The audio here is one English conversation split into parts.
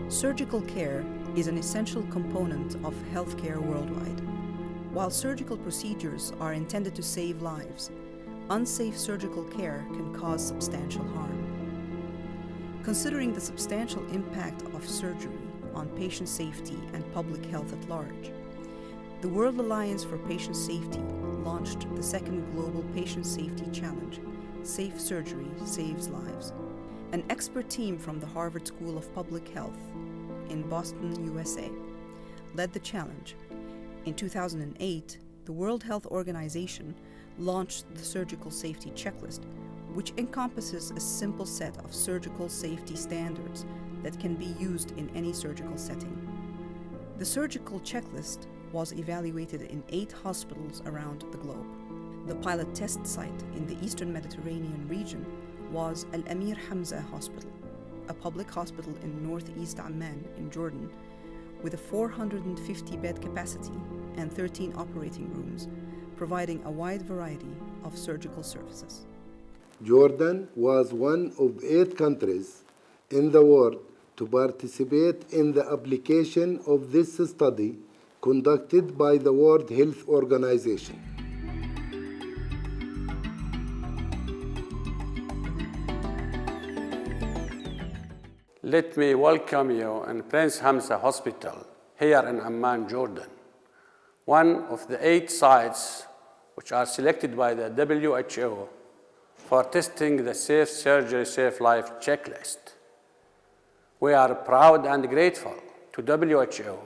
Surgical care is an essential component of healthcare worldwide. While surgical procedures are intended to save lives, unsafe surgical care can cause substantial harm. Considering the substantial impact of surgery on patient safety and public health at large, the World Alliance for Patient Safety launched the second Global Patient Safety Challenge, Safe Surgery Saves Lives. An expert team from the Harvard School of Public Health in Boston, USA, led the challenge. In 2008, the World Health Organization launched the Surgical Safety Checklist, which encompasses a simple set of surgical safety standards that can be used in any surgical setting. The surgical checklist was evaluated in 8 hospitals around the globe. The pilot test site in the Eastern Mediterranean region was Al Amir Hamza Hospital, a public hospital in northeast Amman in Jordan, with a 450-bed capacity and 13 operating rooms, providing a wide variety of surgical services. Jordan was one of 8 countries in the world to participate in the application of this study conducted by the World Health Organization. Let me welcome you in Prince Hamza Hospital here in Amman, Jordan, one of the 8 sites which are selected by the WHO for testing the Safe Surgery, Safe Life checklist. We are proud and grateful to WHO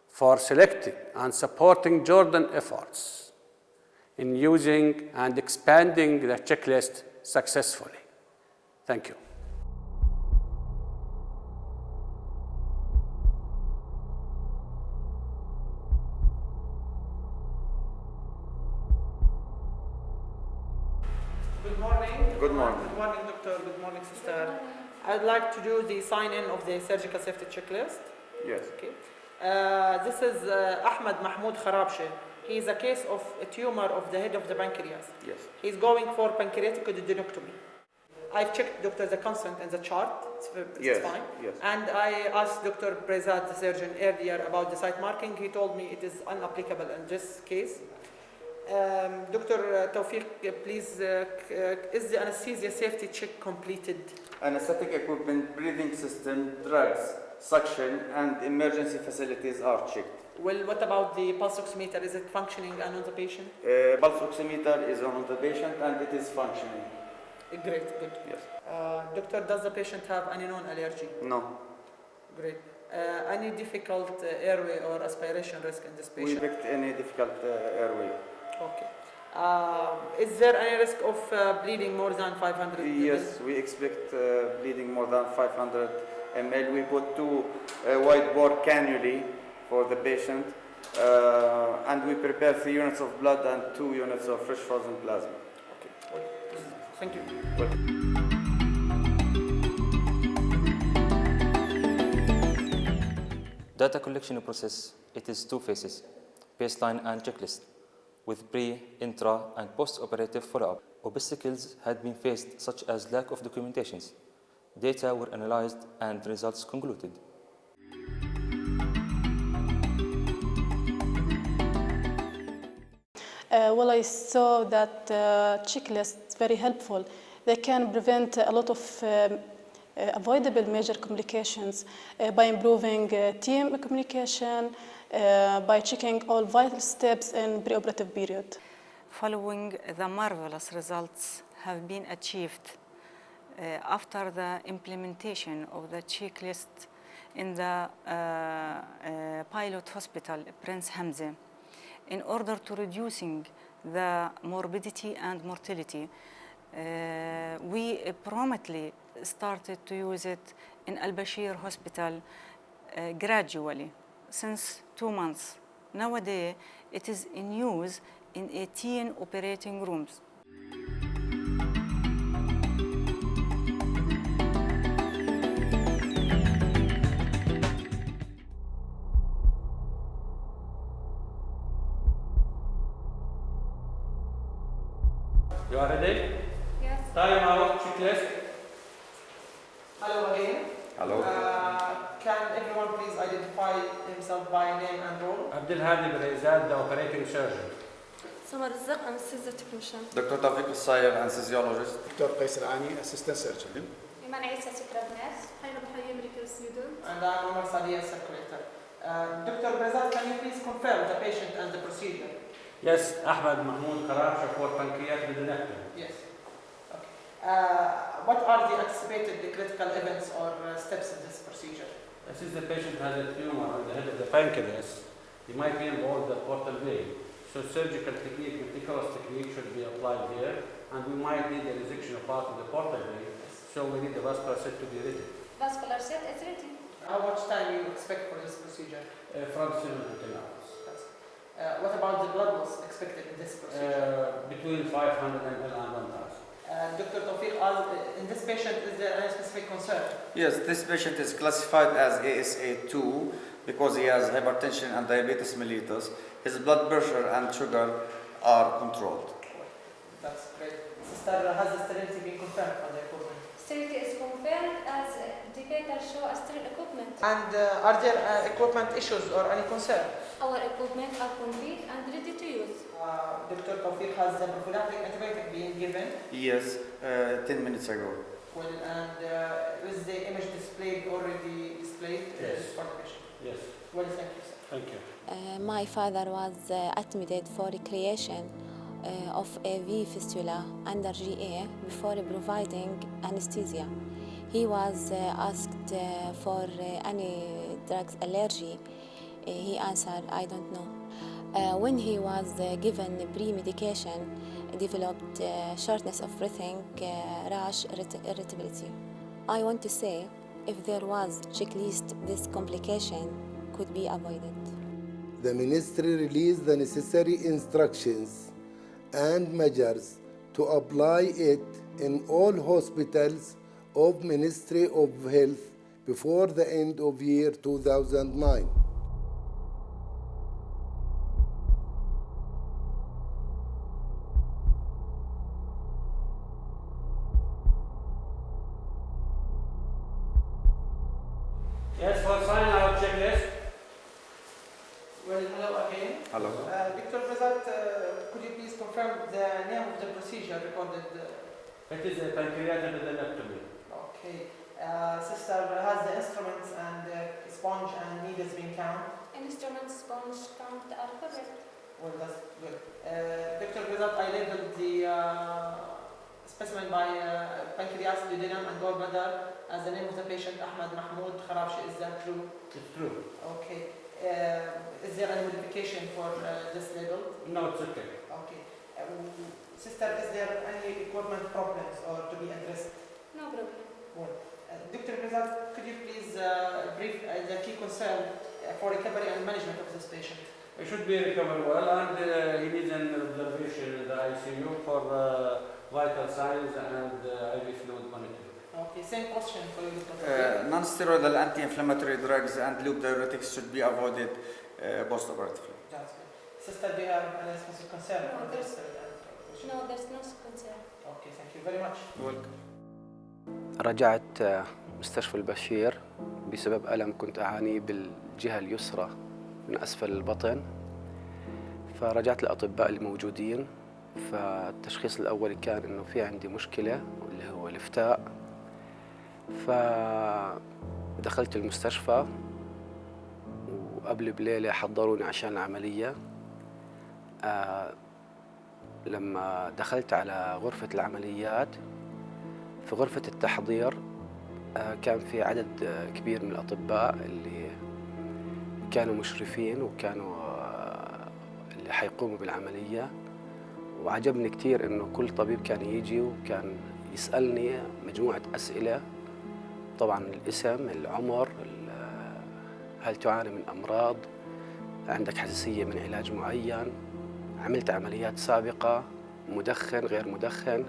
for selecting and supporting Jordan efforts in using and expanding the checklist successfully. Thank you. Good morning. Good morning. Good morning, doctor. Good morning, sister. I'd like to do the sign-in of the surgical safety checklist. Yes. Okay. This is Ahmed Mahmoud Kharabshi. He is a case of a tumor of the head of the pancreas. Yes. He's going for pancreatic duodenectomy. I've checked, doctor, the consent and the chart. It's Yes, fine. yes. And I asked Dr. Prezad, the surgeon, earlier about the site marking. He told me it is unapplicable in this case. Dr. Tawfiq, please, is the anesthesia safety check completed? Anesthetic equipment, breathing system, drugs, suction, and emergency facilities are checked. Well, what about the pulse oximeter? Is it functioning and on the patient? Pulse oximeter is on the patient and it is functioning. Great, good. Yes. Doctor, does the patient have any known allergy? No. Great. Any difficult airway or aspiration risk in this We patient? picked any difficult airway. Okay. Is there any risk of bleeding more than 500 ml? Yes, we expect bleeding more than 500 ml. We put 2 wide bore cannulae for the patient and we prepare 3 units of blood and 2 units of fresh frozen plasma. Okay. Well, thank you. Data collection process, it is 2 phases, baseline and checklist, with pre, intra, and post-operative follow-up. Obstacles had been faced, such as lack of documentations. Data were analyzed and results concluded. Well, I saw that checklist is very helpful. They can prevent a lot of avoidable major complications by improving team communication, by checking all vital steps in preoperative period. Following the marvelous results have been achieved after the implementation of the checklist in the pilot hospital, Prince Hamza, in order to reducing the morbidity and mortality, we promptly started to use it in Al Bashir Hospital gradually since 2 months. Nowadays, it is in use in 18 operating rooms. You are ready? Yes. Time out checklist. Hello again. Hello. can everyone please identify himself by name and role? Abdelhadi Berezad, the operating surgeon. سمر الزق anesthesia technician. Dr. Tawfiq Al-Sayer, anesthesiologist. دكتور قيس العاني assistant surgeon. إيمان عيسى secret nurse. حيرة بحية medical student. And I'm Omar Sadia, circulator. Dr. Bezat, can you please confirm the patient and the procedure? Yes, Ahmed Mahmoud Kharabshe for pancreatic adenectomy. Yes. Okay. What are the anticipated critical events or steps in this procedure? Since the patient has a tumor on the head of the pancreas, he might be involved in the portal vein. So surgical technique, meticulous technique should be applied here, and we might need the resection of part of the portal vein, so we need the vascular set to be ready. Vascular set is ready. How much time you expect for this procedure? From 7 to 10 hours. What about the blood loss expected in this procedure? Between 500 ml and 1,000. Dr. Tawfiq, in this patient, is there any specific concern? Yes, this patient is classified as ASA2 because he has hypertension and diabetes mellitus. His blood pressure and sugar are controlled. That's great. Sister, has the sterility been confirmed for the equipment? Sterility is confirmed as indicator show a sterile equipment. And are there equipment issues or any concern? Our equipment are complete and ready to use. Dr. Tawfiq, has the prophylactic antibiotic been given? Yes, 10 minutes ago. Well, and is the image displayed already displayed Yes. for the patient? Yes, Well, thank you, sir. thank you. My father was admitted for creation of a V fistula under GA before providing anesthesia. He was asked for any drugs allergy. He answered, I don't know. When he was given pre-medication, developed shortness of breathing, rash, irritability. I want to say, if there was checklist, this complication could be avoided. The ministry released the necessary instructions and measures to apply it in all hospitals of Ministry of Health before the end of year 2009. Yes, for sign our checklist. Well, hello again. Hello. Dr. Bezat, could you please confirm the name of the procedure recorded? It is a pancreatic adenectomy. Okay. Sister, has the instruments and sponge and needles been counted? Instruments, sponge, count are correct. Well, that's good. Dr. Bezat, I labeled the specimen by pancreas, duodenum, and gallbladder as the name of the patient, Ahmed Mahmoud Kharabshe. Is that true? It's true. Okay. Is there any modification for this label? No, it's okay. Okay. Sister, is there any equipment problems or to be addressed? No problem. Well, Dr. Bezat, could you please brief the key concern for recovery and management of this patient? He should be recovered well, and he needs an observation in the ICU for vital signs and IV fluid monitoring. Okay, same question for you, Dr. Non-steroidal anti-inflammatory drugs and loop diuretics should be avoided post-operatively. That's good. Sister, do you have any specific concern No, for this? No, there's no concern. Okay, thank you very much. Welcome. رجعت مستشفى البشير بسبب ألم كنت أعاني بالجهة اليسرى من أسفل البطن، فرجعت للأطباء الموجودين. فالتشخيص الأول كان إنه في عندي مشكلة اللي هو الإفتاء. فدخلت المستشفى وقبل بليلة حضروني عشان العملية. لما دخلت على غرفة العمليات، في غرفة التحضير كان في عدد كبير من الأطباء اللي كانوا مشرفين وكانوا اللي حيقوموا بالعملية. وعجبني كتير إنه كل طبيب كان يجي وكان يسألني مجموعة أسئلة، طبعاً الاسم، العمر، هل تعاني من أمراض، عندك حساسية من علاج معين، عملت عمليات سابقة، مدخن غير مدخن.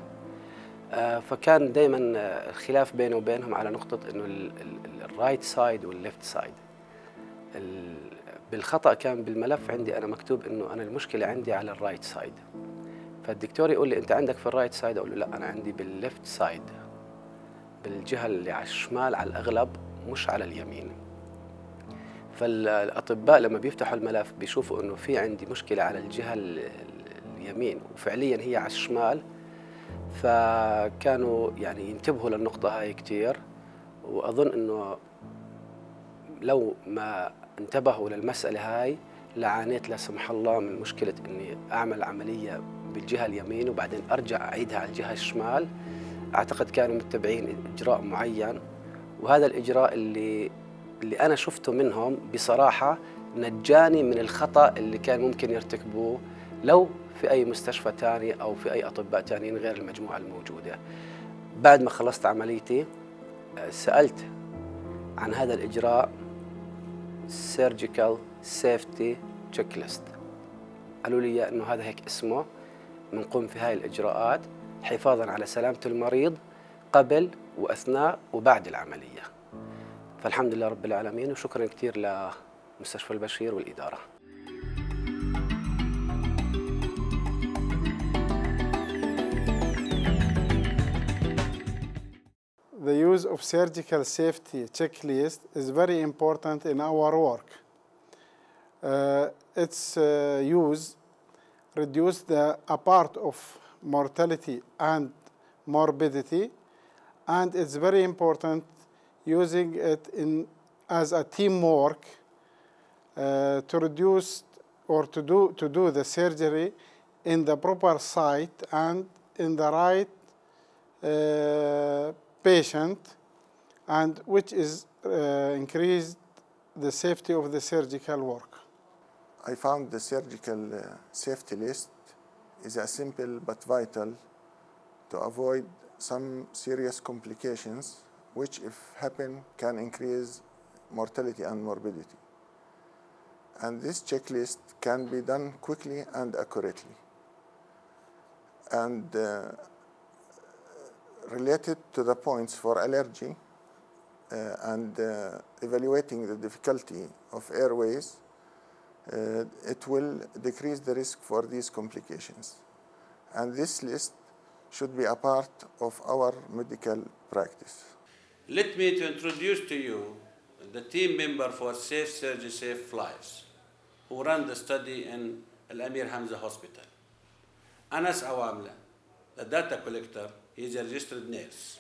فكان دائما الخلاف بيني وبينهم على نقطة إنه الرايت سايد والليفت سايد. بالخطأ كان بالملف عندي أنا مكتوب إنه أنا المشكلة عندي على الرايت سايد. فالدكتور يقول لي أنت عندك في الرايت سايد، أقول له لا أنا عندي بالليفت سايد، بالجهة اللي على الشمال على الأغلب، مش على اليمين. فالأطباء لما بيفتحوا الملف بيشوفوا إنه في عندي مشكلة على الجهة اليمين وفعليا هي على الشمال، فكانوا يعني ينتبهوا للنقطة هاي كتير. وأظن إنه لو ما انتبهوا للمسألة هاي لعانيت لا سمح الله من مشكلة إني أعمل عملية بالجهة اليمين وبعدين أرجع أعيدها على الجهة الشمال. أعتقد كانوا متبعين إجراء معين، وهذا الإجراء اللي أنا شفته منهم بصراحة نجاني من الخطأ اللي كان ممكن يرتكبوه لو في أي مستشفى تاني أو في أي أطباء تانيين غير المجموعة الموجودة. بعد ما خلصت عمليتي سألت عن هذا الإجراء Surgical Safety Checklist. قالوا لي إنه هذا هيك اسمه، بنقوم في هاي الإجراءات حفاظاً على سلامة المريض قبل وأثناء وبعد العملية. فالحمد لله رب العالمين، وشكراً كثير لمستشفى البشير والإدارة. The use of surgical safety checklist is very important in our work. Its use reduces a part of mortality and morbidity, and it's very important using it as a teamwork to reduce or to do the surgery in the proper site and in the right patient, and which is increased the safety of the surgical work. I found the surgical safety list is a simple but vital to avoid some serious complications which, if happen, can increase mortality and morbidity. And this checklist can be done quickly and accurately. And related to the points for allergy and evaluating the difficulty of airways, it will decrease the risk for these complications. And this list should be a part of our medical practice. Let me introduce to you the team member for Safe Surgery, Safe Flights, who ran the study in Al-Amir Hamza Hospital. Anas Awamla, the data collector, he's a registered nurse.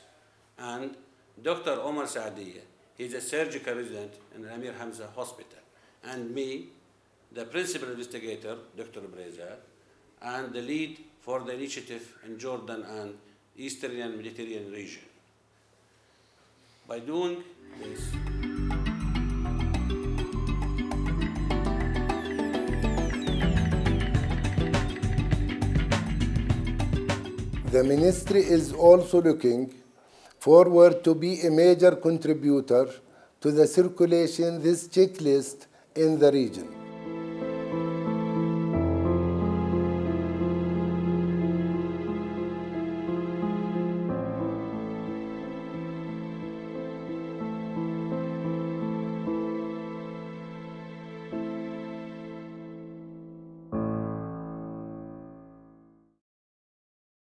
And Dr. Omar Saadiya, he's a surgical resident in Al-Amir Hamza Hospital. And me, the principal investigator, Dr. Brezat, and the lead for the initiative in Jordan and Eastern and Mediterranean region. By doing this, the ministry is also looking forward to be a major contributor to the circulation this checklist in the region.